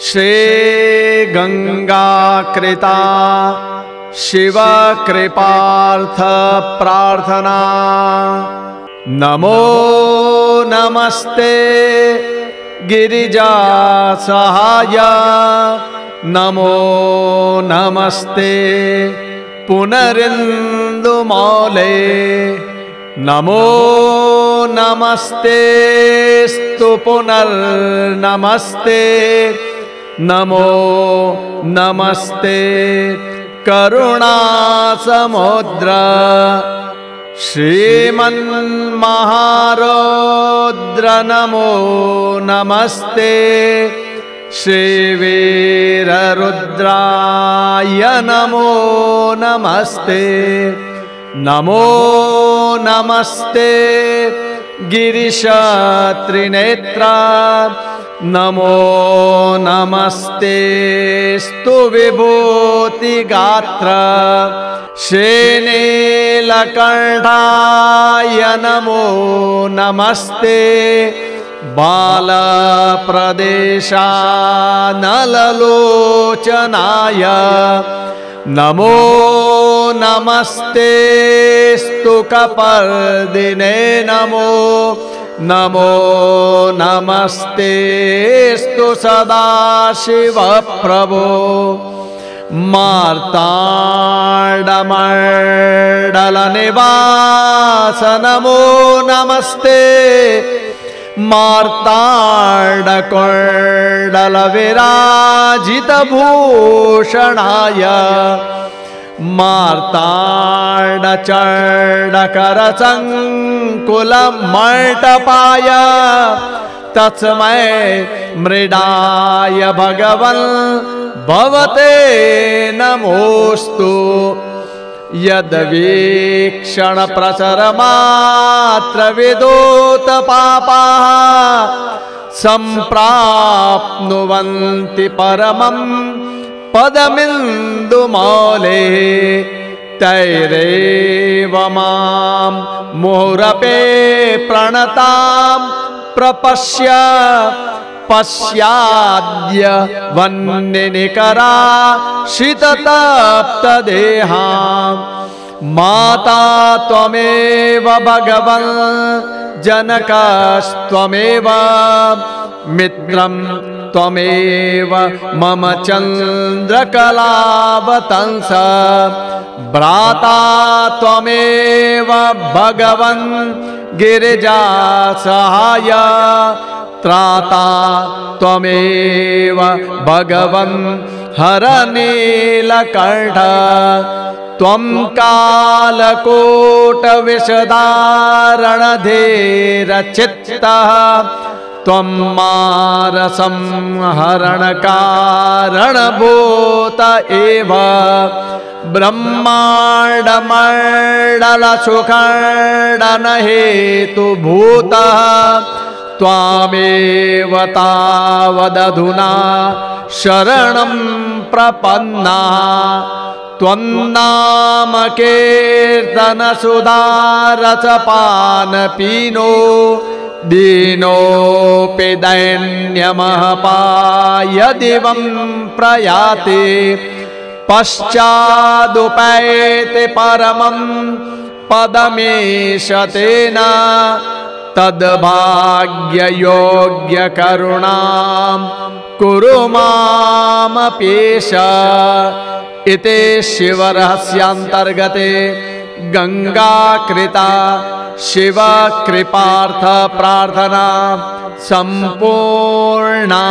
श्री गंगाकृता शिवकृपार्थ प्रार्थना। नमो नमस्ते गिरिजा सहाय, नमो नमस्ते पुनरिन्दुमौले, नमो नमस्ते स्तु पुनर्नमस्ते, नमो नमस्ते करुणासमुद्र। श्रीमन्महारुद्र नमो नमस्ते, श्रीवीररुद्राय नमो नमस्ते, नमो नमस्ते गिरीश त्रिनेत्रा, नमो नमस्ते स्तु विभूतिगात्र। श्रीनीलकण्ठाय नमो नमस्ते, बालप्रदेशानललोचनाय नमो नमस्ते स्तु कपर्दिने, नमो नमो नमस्ते स्तु सदाशिव प्रभो। मार्ताण्डमण्डलनिवास नमो नमस्ते, मार्ताण्डकुण्डलविराजितभूषणाय, मार्ताण्डचण्डकरसङ्कुलमण्टपाय, तस्मै मृडाय भगवन् भवते नमोस्तु। यद्वीक्षण प्रसरमात्र विदूतपापाः सम्प्राप्नुवन्ति परमं पदमिन्दुमौले, तैरेव मां मुहुरपि प्रणतां प्रपश्य पश्याद्य वह्निनिकरा शीततप्तदेहां। माता त्वमेव भगवन् जनकस्त्वमेव, मित्रं त्वमेव मम चन्द्रकलावतंस। भ्राता त्वमेव भगवन् गिरिजा सहाय, त्राता त्वमेव भगवन् हरनीलकण्ठ। त्वं कालकूटविषदारणधीरचित्तः, त्वं मारसंहरणकारणभूत एव। ब्रह्माण्डमण्डलसुखण्डनहेतुभूतः, त्वामेव तावदधुना शरणं प्रपन्ना। त्वं नाम कीर्तनसुधारसपानपीनो, दीनोऽपि दैन्यमपाय दिवं प्रयाति। पश्चादुपैति परमं पदमीश तेन, तद्भाग्ययोग्यकरुणां कुरु मामपीश। इति शिवरहस्यान्तर्गते गंगाकृता शिवकृपार्थ प्रार्थना संपूर्णा।